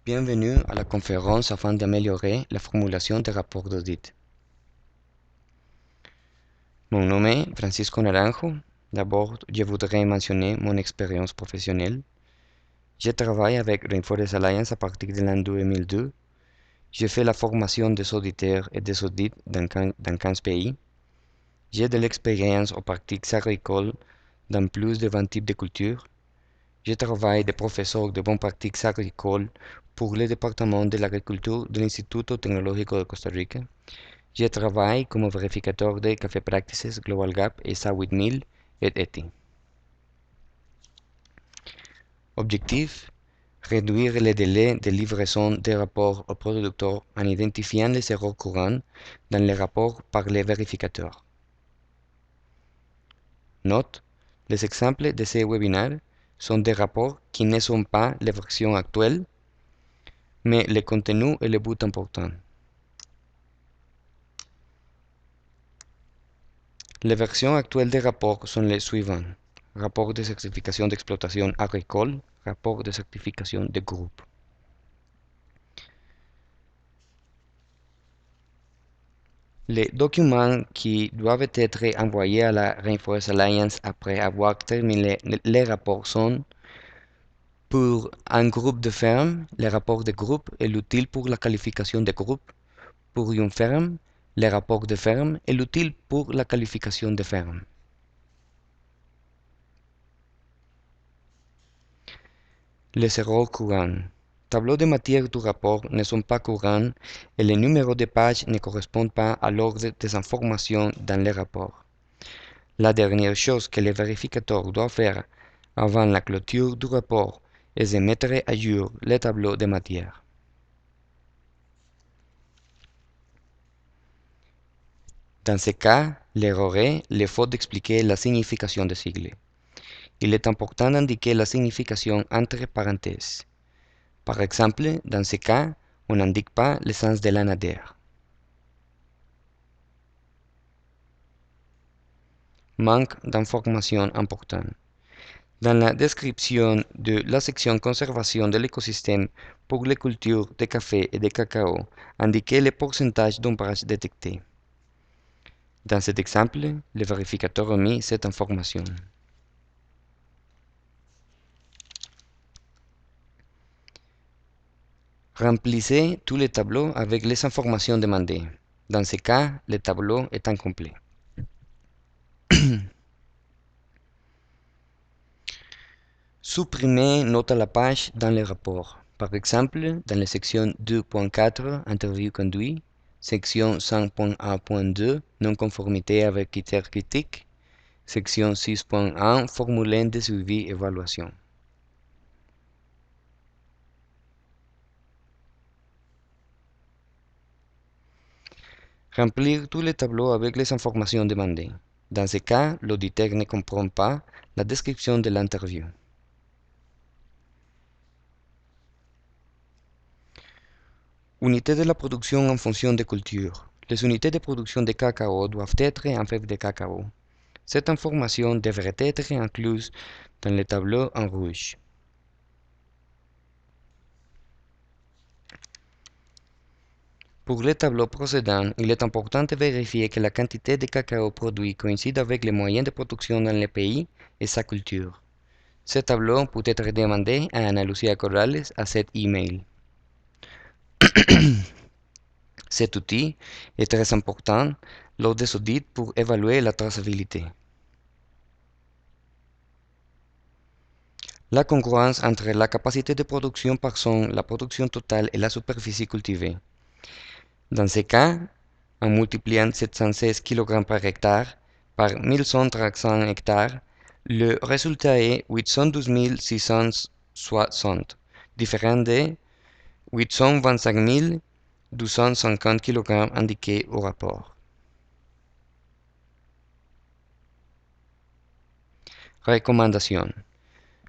Bienvenue à la conférence afin d'améliorer la formulation des rapports d'audit. Mon nom est Francisco Naranjo. D'abord, je voudrais mentionner mon expérience professionnelle. Je travaille avec Rainforest Alliance à partir de l'an 2002. J'ai fait la formation des auditeurs et des audits dans 15 pays. J'ai de l'expérience aux pratiques agricoles dans plus de 20 types de cultures. Je travaille de professeur de bonnes pratiques agricoles pour le département de l'agriculture de l'Instituto Tecnológico de Costa Rica. Je travaille comme vérificateur de Café Practices, Global Gap et Sawit Mill et ETI. Objectif: réduire les délais de livraison des rapports aux producteurs en identifiant les erreurs courantes dans les rapports par les vérificateurs. Note: les exemples de ces webinaires sont des rapports qui ne sont pas les versions actuelles, mais le contenu est le but important. Les versions actuelles des rapports sont les suivantes: rapport de certification d'exploitation agricole, rapport de certification de groupe. Les documents qui doivent être envoyés à la Rainforest Alliance après avoir terminé les rapports sont: pour un groupe de fermes, le rapport de groupe est l'outil pour la qualification de groupe. Pour une ferme, le rapport de ferme est l'outil pour la qualification de ferme. Les erreurs courantes. Tableaux de matière du rapport ne sont pas courants et les numéros de page ne correspondent pas à l'ordre des informations dans le rapport. La dernière chose que le vérificateur doit faire avant la clôture du rapport est de mettre à jour les tableaux de matière. Dans ce cas, l'erreur est le faute d'expliquer la signification des sigles. Il est important d'indiquer la signification entre parenthèses. Par exemple, dans ce cas, on n'indique pas le sens de l'anadère. Manque d'informations importantes. Dans la description de la section conservation de l'écosystème pour les cultures de café et de cacao, indiquez le pourcentage d'ombrage détecté. Dans cet exemple, le vérificateur omet cette information. Remplissez tous les tableaux avec les informations demandées. Dans ce cas, le tableau est incomplet. Supprimez note à la page dans le rapport. Par exemple, dans la section 2.4, interview conduit, section 5.1.2, non-conformité avec critères critiques, section 6.1, formulaire de suivi évaluation. Remplir tous les tableaux avec les informations demandées. Dans ce cas, l'auditeur ne comprend pas la description de l'interview. Unité de la production en fonction de culture. Les unités de production de cacao doivent être en fèves de cacao. Cette information devrait être incluse dans le tableau en rouge. Pour les tableaux précédents, il est important de vérifier que la quantité de cacao produit coïncide avec les moyens de production dans le pays et sa culture. Ce tableau peut être demandé à Ana Lucía Corrales à cet email. Cet outil est très important lors des audits pour évaluer la traçabilité. La congruence entre la capacité de production par son, la production totale et la superficie cultivée. Dans ce cas, en multipliant 716 kg par hectare par 1135 hectares, le résultat est 812 660, différent de 825 250 kg indiqués au rapport. Recommandation: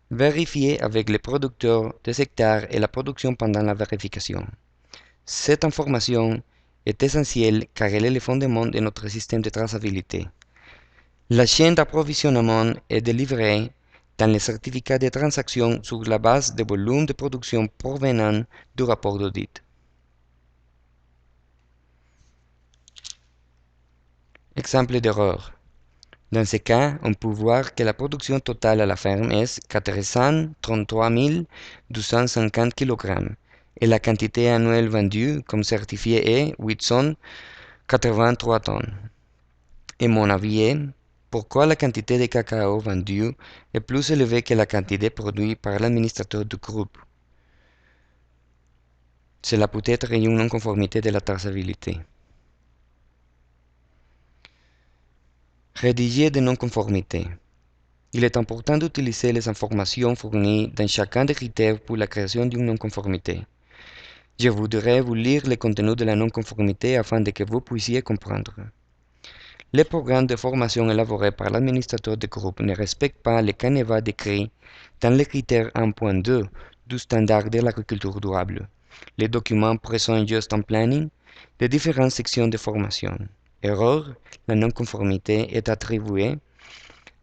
vérifier avec les producteurs des hectares et la production pendant la vérification. Cette information est essentielle car elle est le fondement de notre système de traçabilité. La chaîne d'approvisionnement est délivrée dans les certificats de transaction sur la base des volumes de production provenant du rapport d'audit. Exemple d'erreur. Dans ce cas, on peut voir que la production totale à la ferme est 433 250 kg et la quantité annuelle vendue comme certifiée est 883 tonnes. Et mon avis est, pourquoi la quantité de cacao vendue est plus élevée que la quantité produite par l'administrateur du groupe? Cela peut être une non-conformité de la traçabilité. Rédiger des non-conformités. Il est important d'utiliser les informations fournies dans chacun des critères pour la création d'une non-conformité. Je voudrais vous lire le contenu de la non-conformité afin que vous puissiez comprendre. Les programmes de formation élaborés par l'administrateur de groupe ne respectent pas le canevas décrit dans le critère 1.2 du standard de l'agriculture durable. Les documents présentent juste un planning des différentes sections de formation. Erreur, la non-conformité est attribuée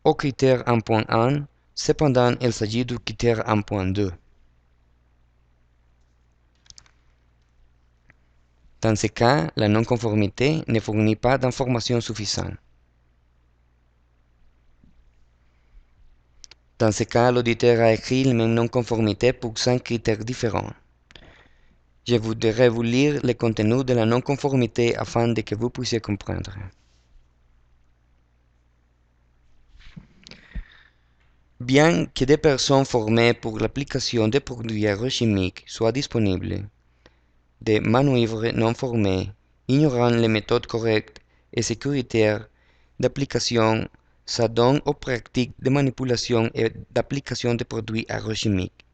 au critère 1.1, cependant il s'agit du critère 1.2. Dans ce cas, la non-conformité ne fournit pas d'informations suffisantes. Dans ce cas, l'auditeur a écrit les mêmes non-conformités pour 5 critères différents. Je voudrais vous lire le contenu de la non-conformité afin que vous puissiez comprendre. Bien que des personnes formées pour l'application des produits agrochimiques soient disponibles, des manœuvres non formées, ignorant les méthodes correctes et sécuritaires d'application, s'adonnent aux pratiques de manipulation et d'application des produits agrochimiques.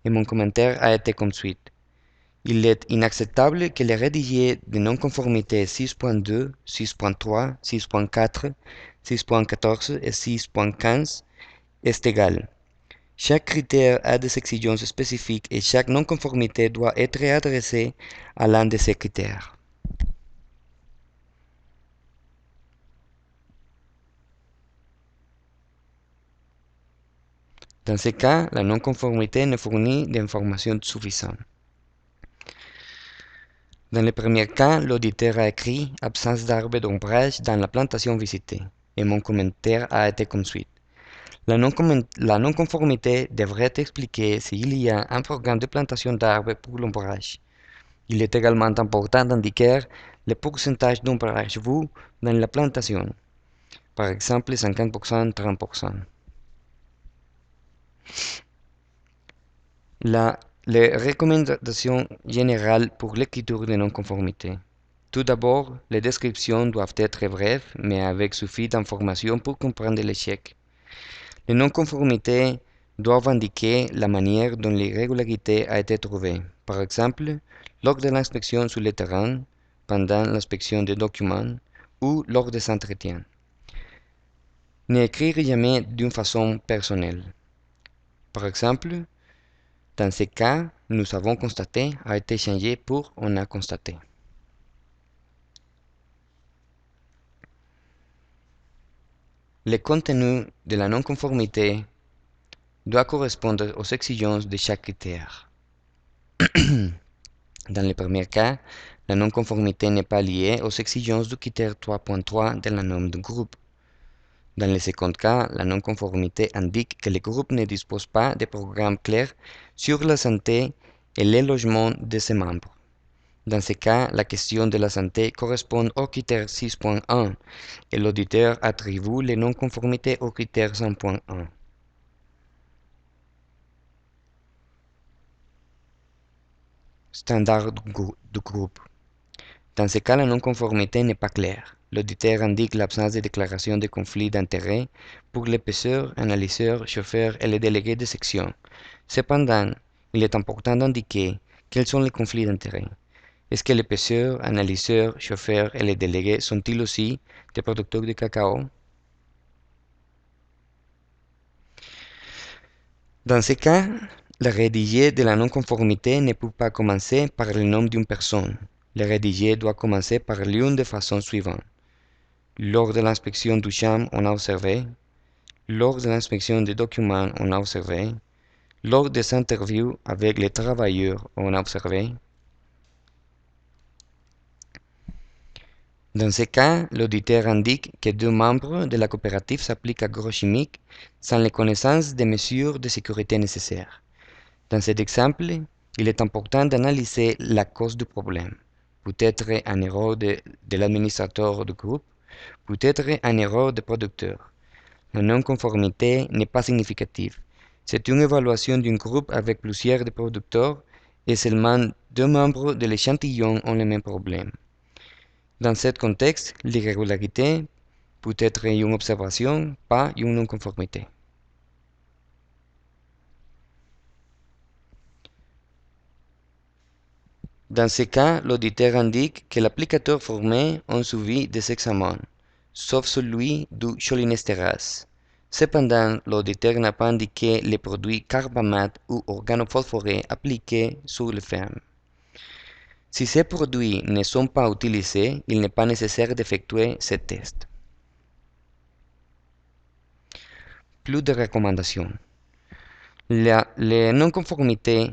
Et mon commentaire a été comme suit. Il est inacceptable que les rédigés de non-conformité 6.2, 6.3, 6.4, 6.14 et 6.15 est égal. Chaque critère a des exigences spécifiques et chaque non-conformité doit être adressée à l'un de ces critères. Dans ce cas, la non-conformité ne fournit d'informations suffisantes. Dans le premier cas, l'auditeur a écrit « absence d'arbres d'ombrage dans la plantation visitée » et mon commentaire a été comme suit. La non-conformité devrait expliquer s'il y a un programme de plantation d'arbres pour l'ombrage. Il est également important d'indiquer le pourcentage d'ombrage vu dans la plantation, par exemple 50%, 30%. Les recommandations générales pour l'écriture de non-conformité. Tout d'abord, les descriptions doivent être brèves, mais avec suffisamment d'informations pour comprendre l'échec. Les non-conformités doivent indiquer la manière dont l'irrégularité a été trouvée, par exemple, lors de l'inspection sur le terrain, pendant l'inspection des documents ou lors des entretiens. N'écrire jamais d'une façon personnelle. Par exemple, dans ce cas, nous avons constaté a été changé pour on a constaté. Le contenu de la non-conformité doit correspondre aux exigences de chaque critère. Dans le premier cas, la non-conformité n'est pas liée aux exigences du critère 3.3 de la norme de groupe. Dans le second cas, la non-conformité indique que le groupe ne dispose pas de programme clair sur la santé et le logement de ses membres. Dans ce cas, la question de la santé correspond au critère 6.1 et l'auditeur attribue les non-conformités au critère 5.1. Standard du groupe. Dans ce cas, la non-conformité n'est pas claire. L'auditeur indique l'absence de déclaration de conflit d'intérêts pour les pêcheurs, analyseurs, chauffeurs et les délégués de section. Cependant, il est important d'indiquer quels sont les conflits d'intérêts. Est-ce que les pêcheurs, analyseurs, chauffeurs et les délégués sont-ils aussi des producteurs de cacao? Dans ce cas, le rédigé de la non-conformité ne peut pas commencer par le nom d'une personne. Le rédigé doit commencer par l'une des façons suivantes. Lors de l'inspection du champ, on a observé lors de l'inspection des documents on a observé, lors des interviews avec les travailleurs on a observé. Dans ce cas, l'auditeur indique que deux membres de la coopérative s'appliquent agrochimiques sans les connaissances des mesures de sécurité nécessaires. Dans cet exemple, il est important d'analyser la cause du problème. Peut-être une erreur de l'administrateur du groupe, peut-être une erreur du producteur. La non-conformité n'est pas significative. C'est une évaluation d'un groupe avec plusieurs de producteurs et seulement deux membres de l'échantillon ont le même problème. Dans ce contexte, l'irrégularité peut être une observation, pas une non-conformité. Dans ce cas, l'auditeur indique que l'applicateur formé a suivi des examens, sauf celui du cholinesterase. Cependant, l'auditeur n'a pas indiqué les produits carbamate ou organophosphorés appliqués sur les fermes. Si ces produits ne sont pas utilisés, il n'est pas nécessaire d'effectuer ces tests. Plus de recommandations. Les non-conformités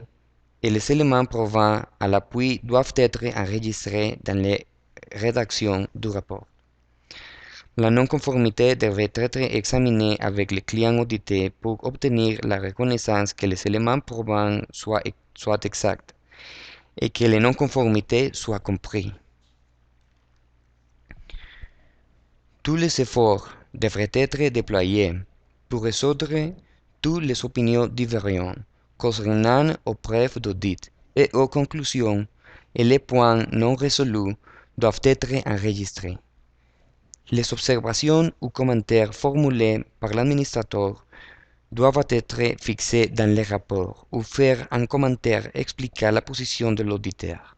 et les éléments prouvant à l'appui doivent être enregistrés dans les rédactions du rapport. La non-conformité devrait être examinée avec le client audité pour obtenir la reconnaissance que les éléments prouvants soient exacts et que les non-conformités soient compris. Tous les efforts devraient être déployés pour résoudre toutes les opinions divergentes concernant aux preuves d'audit et aux conclusions, et les points non résolus doivent être enregistrés. Les observations ou commentaires formulés par l'administrateur doivent être fixés dans le rapport ou faire un commentaire expliquant la position de l'auditeur.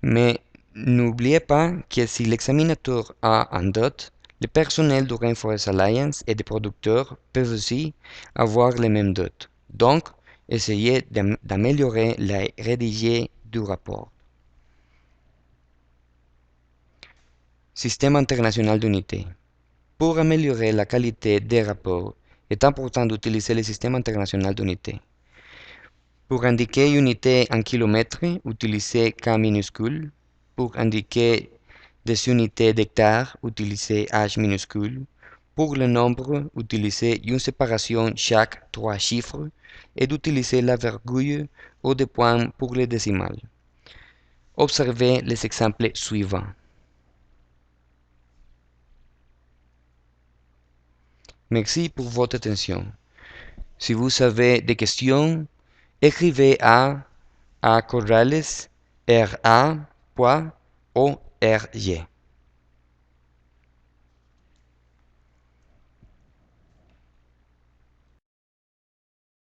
Mais n'oubliez pas que si l'examinateur a un doute, le personnel du Rainforest Alliance et des producteurs peuvent aussi avoir les mêmes doutes. Donc, essayez d'améliorer la rédigé du rapport. Système international d'unité. Pour améliorer la qualité des rapports, il est important d'utiliser le système international d'unité. Pour indiquer unité en kilomètres, utilisez K minuscule. Pour indiquer des unités d'hectares, utilisez H minuscule. Pour le nombre, utilisez une séparation chaque 3 chiffres et d'utiliser la virgule ou des points pour les décimales. Observez les exemples suivants. Merci pour votre attention. Si vous avez des questions, écrivez à corrales.ra.org.